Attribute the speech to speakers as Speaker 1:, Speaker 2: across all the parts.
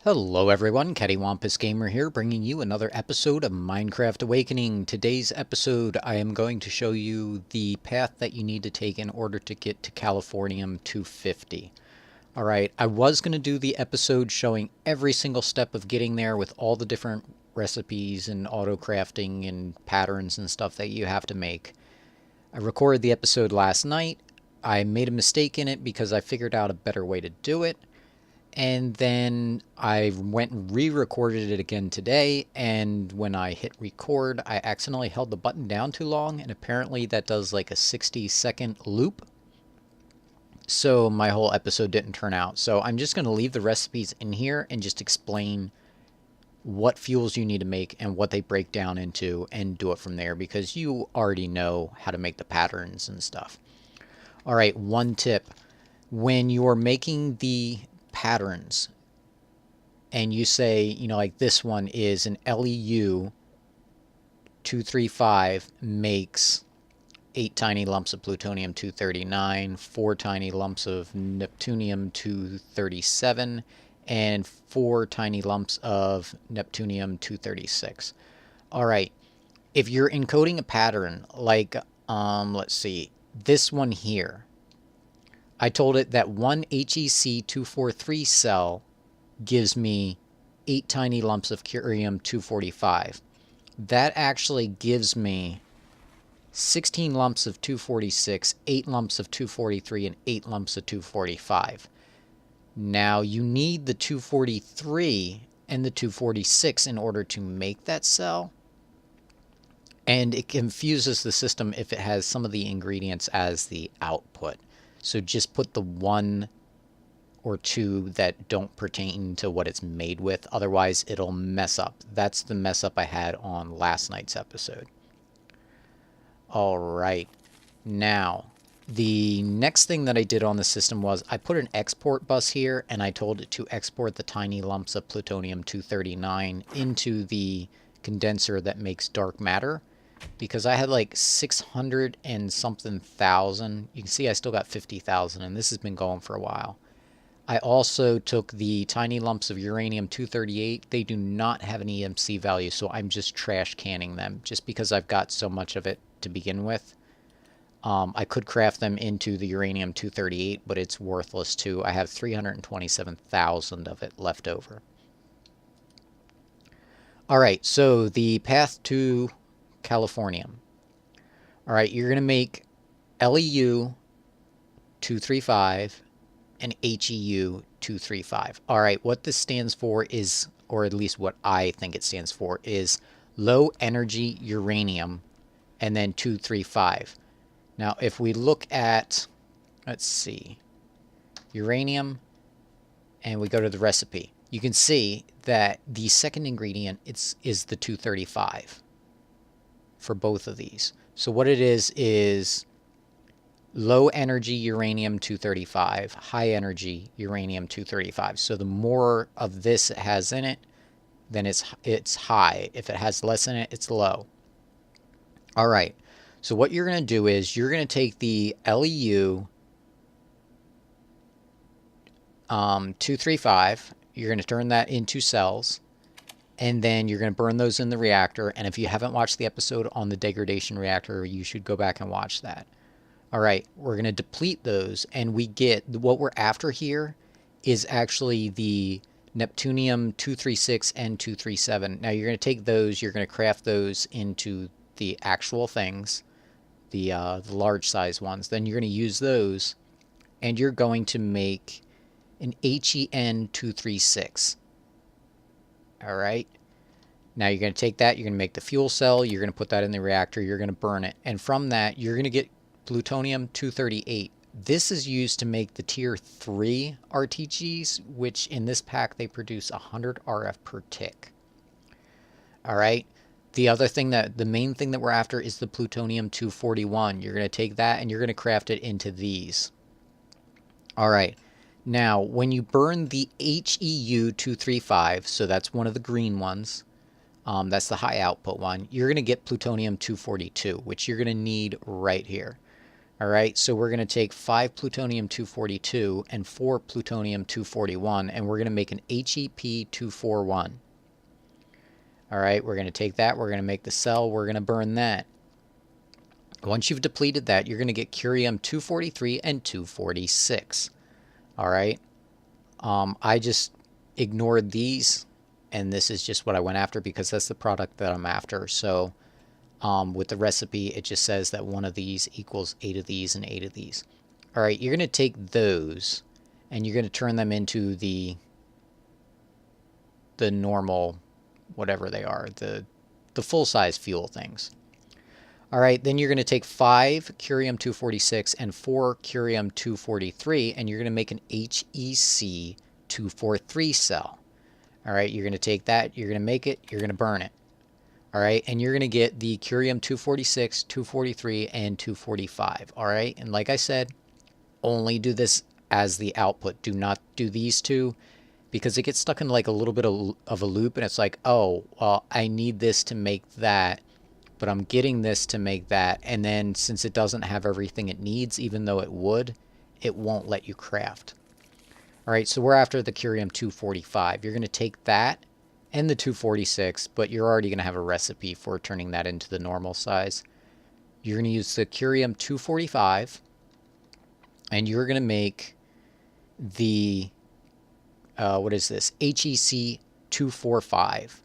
Speaker 1: Hello everyone, CaddywhumpusGamer here, bringing you another episode of Minecraft Awakening. Today's episode, I am going to show you the path that you need to take in order to get to Californium 250. Alright, I was going to do the episode showing every single step of getting there with all the different recipes and auto crafting and patterns and stuff that you have to make. I recorded the episode last night. I made a mistake in it because I figured out a better way to do it. And then I went and re-recorded it again today, and when I hit record, I accidentally held the button down too long, and apparently that does like a 60-second loop. So my whole episode didn't turn out. So I'm just going to leave the recipes in here and just explain what fuels you need to make and what they break down into and do it from there, because you already know how to make the patterns and stuff. Alright, one tip. When you're making the patterns and you say, like this one is an LEU 235 makes 8 tiny lumps of plutonium 239, 4 tiny lumps of neptunium 237, and 4 tiny lumps of neptunium 236. Alright, if you're encoding a pattern like, let's see, this one here, I told it that one HEC243 cell gives me 8 tiny lumps of curium 245. That actually gives me 16 lumps of 246, 8 lumps of 243, and 8 lumps of 245. Now you need the 243 and the 246 in order to make that cell. And it confuses the system if it has some of the ingredients as the output. So just put the 1 or 2 that don't pertain to what it's made with. Otherwise, it'll mess up. That's the mess up I had on last night's episode. Alright. Now, the next thing that I did on the system was I put an export bus here, and I told it to export the tiny lumps of plutonium-239 into the condenser that makes dark matter. Because I had like 600 and something thousand. You can see I still got 50,000, and this has been going for a while. I also took the tiny lumps of uranium-238. They do not have an EMC value, so I'm just trash canning them, just because I've got so much of it to begin with. I could craft them into the uranium-238, but it's worthless too. I have 327,000 of it left over. Alright, so the path to Californium. Alright, you're going to make LEU 235 and HEU 235. Alright, what this stands for is, or at least what I think it stands for, is low energy uranium and then 235. Now, if we look at, let's see, uranium, and we go to the recipe, you can see that the second ingredient is the 235. For both of these. So what it is low energy uranium-235, high energy uranium-235. So the more of this it has in it, then it's high. If it has less in it, it's low. Alright, so what you're going to do is you're going to take the LEU 235, you're going to turn that into cells, and then you're going to burn those in the reactor. And if you haven't watched the episode on the degradation reactor, you should go back and watch that. Alright, we're going to deplete those, and we get, what we're after here is actually the neptunium-236 and 237. Now you're going to take those, you're going to craft those into the actual things, the large size ones. Then you're going to use those, and you're going to make an HEN-236. Alright, now you're going to take that, you're going to make the fuel cell, you're going to put that in the reactor, you're going to burn it, and from that you're going to get plutonium-238. This is used to make the tier 3 RTGs, which in this pack they produce 100 RF per tick. Alright, the main thing that we're after is the plutonium-241. You're going to take that and you're going to craft it into these. Alright. Now, when you burn the HEU-235, so that's one of the green ones, that's the high output one, you're going to get plutonium-242, which you're going to need right here. All right, so we're going to take 5 plutonium-242 and 4 plutonium-241, and we're going to make an HEP-241. All right, we're going to take that, we're going to make the cell, we're going to burn that. Once you've depleted that, you're going to get curium-243 and 246. All right, I just ignored these, and this is just what I went after because that's the product that I'm after. So with the recipe, it just says that one of these equals 8 of these and 8 of these. All right, you're going to take those and you're going to turn them into the normal, whatever they are, the full-size fuel things. All right, then you're going to take 5 curium-246 and 4 curium-243, and you're going to make an HEC-243 cell. All right, you're going to take that, you're going to make it, you're going to burn it. All right, and you're going to get the curium-246, 243, and 245. All right, and like I said, only do this as the output. Do not do these two because it gets stuck in like a little bit of a loop, and it's like, oh, well, I need this to make that, but I'm getting this to make that, and then since it doesn't have everything it needs, even though it would, it won't let you craft. All right, so we're after the curium-245. You're going to take that and the 246, but you're already going to have a recipe for turning that into the normal size. You're going to use the curium-245, and you're going to make the, what is this, HEC-245.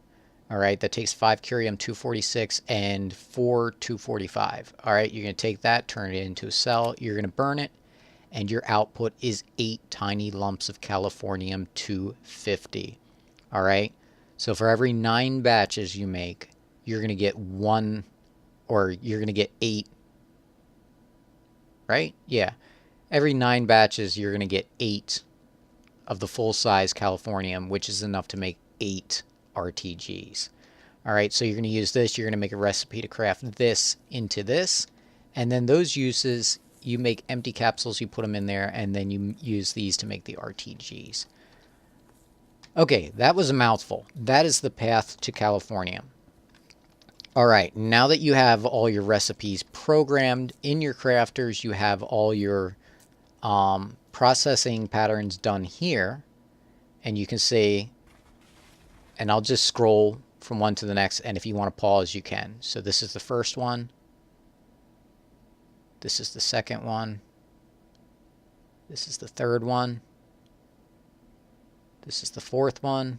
Speaker 1: All right, that takes 5 curium-246 and 4 245. All right, you're going to take that, turn it into a cell, you're going to burn it, and your output is 8 tiny lumps of Californium-250. All right, so for every 9 batches you make, you're going to get 1, or you're going to get 8, right? Yeah, every 9 batches, you're going to get 8 of the full-size Californium, which is enough to make 8 RTGs. All right, so you're going to use this. You're going to make a recipe to craft this into this. And then those uses, you make empty capsules, you put them in there, and then you use these to make the RTGs. Okay, that was a mouthful. That is the path to Californium. All right, now that you have all your recipes programmed in your crafters, you have all your processing patterns done here, and you can see, and I'll just scroll from one to the next, and if you want to pause, you can. So this is the first one. This is the second one. This is the third one. This is the fourth one.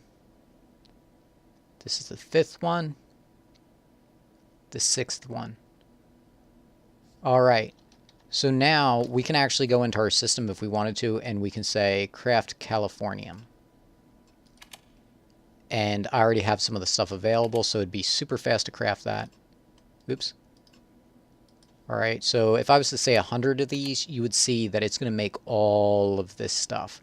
Speaker 1: This is the fifth one. The sixth one. All right. So now we can actually go into our system if we wanted to, and we can say craft Californium. And I already have some of the stuff available, so it'd be super fast to craft that. Oops. All right, so if I was to say 100 of these, you would see that it's going to make all of this stuff.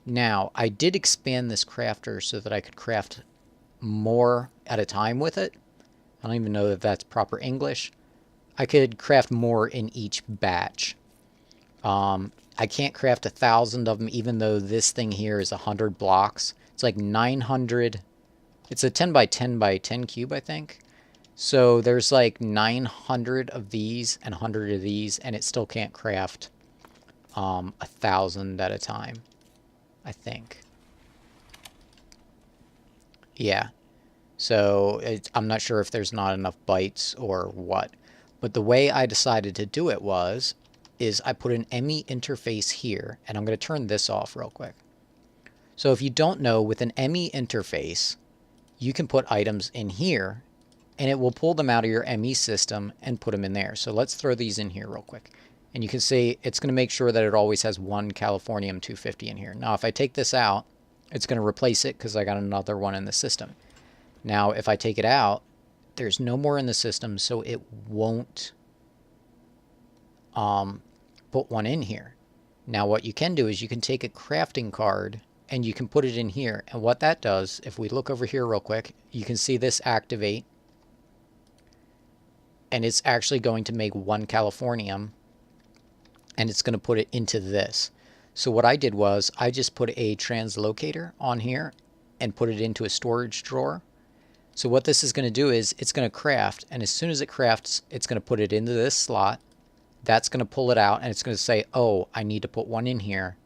Speaker 1: Now, I did expand this crafter so that I could craft more at a time with it. I don't even know if that's proper English. I could craft more in each batch. I can't craft 1,000 of them, even though this thing here is 100 blocks. It's like 900. It's a 10 by 10 by 10 cube, I think. So there's like 900 of these and 100 of these, and it still can't craft 1,000 at a time, I think. Yeah. So I'm not sure if there's not enough bytes or what. But the way I decided to do it is I put an ME interface here, and I'm going to turn this off real quick. So if you don't know, with an ME interface, you can put items in here, and it will pull them out of your ME system and put them in there. So let's throw these in here real quick. And you can see it's going to make sure that it always has 1 Californium-250 in here. Now, if I take this out, it's going to replace it because I got another one in the system. Now, if I take it out, there's no more in the system, so it won't put one in here. Now, what you can do is you can take a crafting card and you can put it in here. And what that does, if we look over here real quick, you can see this activate. And it's actually going to make 1 Californium, and it's going to put it into this. So what I did was I just put a translocator on here and put it into a storage drawer. So what this is going to do is it's going to craft, and as soon as it crafts, it's going to put it into this slot. that's going to pull it out, and it's going to say, oh, I need to put one in here,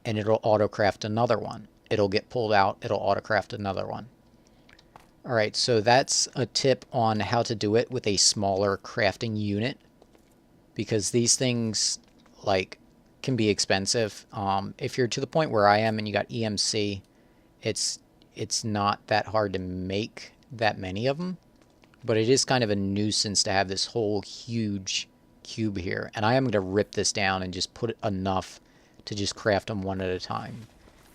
Speaker 1: and it'll auto-craft another one. It'll get pulled out, it'll auto-craft another one. All right, so that's a tip on how to do it with a smaller crafting unit, because these things like can be expensive. If you're to the point where I am and you got EMC, it's not that hard to make that many of them, but it is kind of a nuisance to have this whole huge cube here. And I am going to rip this down and just put enough to just craft them one at a time,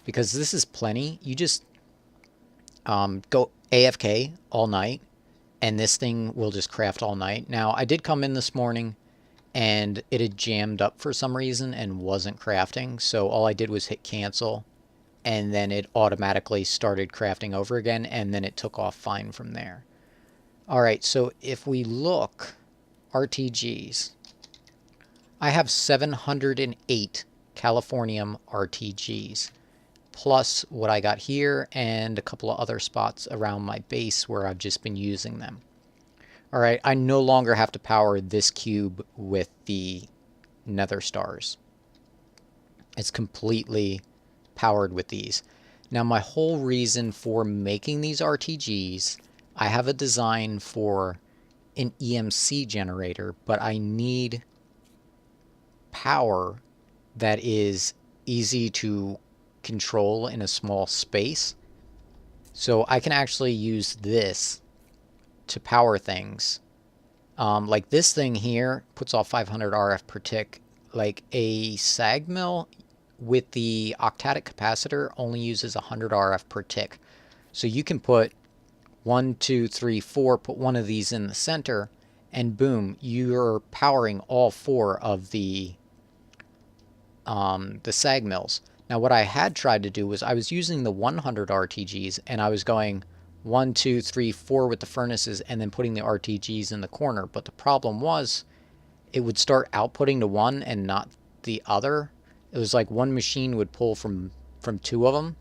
Speaker 1: because this is plenty. You just go AFK all night, and this thing will just craft all night. Now, I did come in this morning, and it had jammed up for some reason and wasn't crafting, so all I did was hit cancel, and then it automatically started crafting over again, and then it took off fine from there. Alright, so if we look, RTGs, I have 708 Californium RTGs, plus what I got here and a couple of other spots around my base where I've just been using them. Alright, I no longer have to power this cube with the nether stars. It's completely powered with these. Now, my whole reason for making these RTGs, I have a design for an EMC generator, but I need power that is easy to control in a small space. So I can actually use this to power things. Like this thing here puts off 500 RF per tick. Like a sag mill with the octadic capacitor only uses 100 RF per tick. So you can put 1, 2, 3, 4, put one of these in the center, and boom, you're powering all 4 of the sag mills. Now, what I had tried to do was I was using the 100 RTGs, and I was going 1, 2, 3, 4 with the furnaces, and then putting the RTGs in the corner. But the problem was it would start outputting to one and not the other. It was like one machine would pull from 2 of them,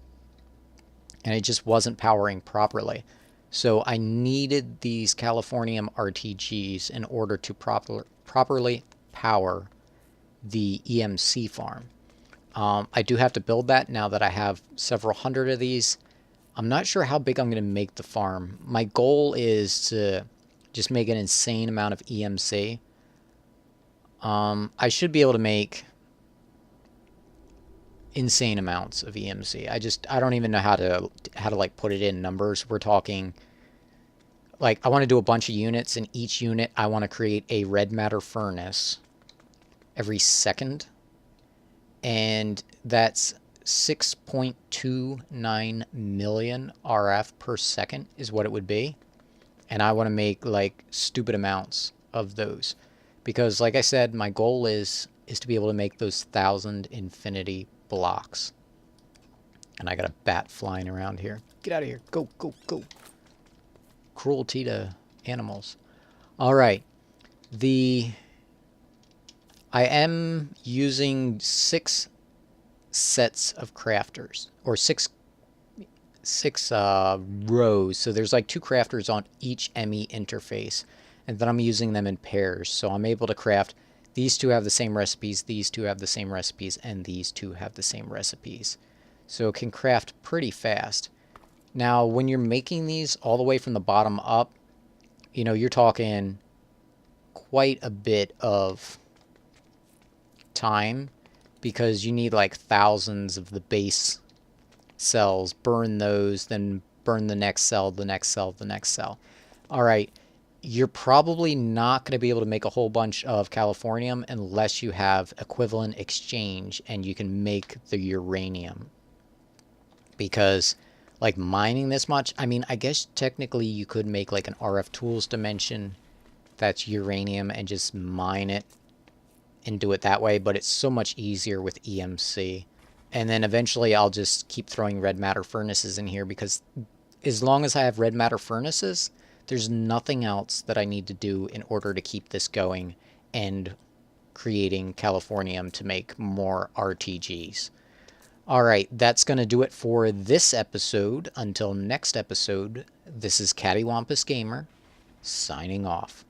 Speaker 1: and it just wasn't powering properly. So I needed these Californium RTGs in order to properly power the EMC farm. I do have to build that now that I have several hundred of these. I'm not sure how big I'm going to make the farm. My goal is to just make an insane amount of EMC. I should be able to make insane amounts of EMC. I don't even know how to like put it in numbers. We're talking like I want to do a bunch of units, and each unit I want to create a red matter furnace every second, and that's 6.29 million RF per second is what it would be. And I want to make like stupid amounts of those, because like I said, my goal is to be able to make those 1,000 infinity blocks. And I got a bat flying around here. Get out of here. Go, go, go. Cruelty to animals. Alright. I am using 6 sets of crafters, or six rows. So there's like 2 crafters on each ME interface, and then I'm using them in pairs. So I'm able to craft, these 2 have the same recipes, these 2 have the same recipes, and these 2 have the same recipes. So it can craft pretty fast. Now, when you're making these all the way from the bottom up, you know, you're talking quite a bit of time, because you need like thousands of the base cells. Burn those, then burn the next cell, the next cell, the next cell. Alright, you're probably not going to be able to make a whole bunch of Californium unless you have equivalent exchange and you can make the uranium. Because like mining this much, I mean, I guess technically you could make like an RF tools dimension that's uranium and just mine it and do it that way, but it's so much easier with EMC. And then eventually I'll just keep throwing red matter furnaces in here, because as long as I have red matter furnaces, there's nothing else that I need to do in order to keep this going and creating Californium to make more RTGs. Alright, that's going to do it for this episode. Until next episode, this is CaddywhumpusGamer, signing off.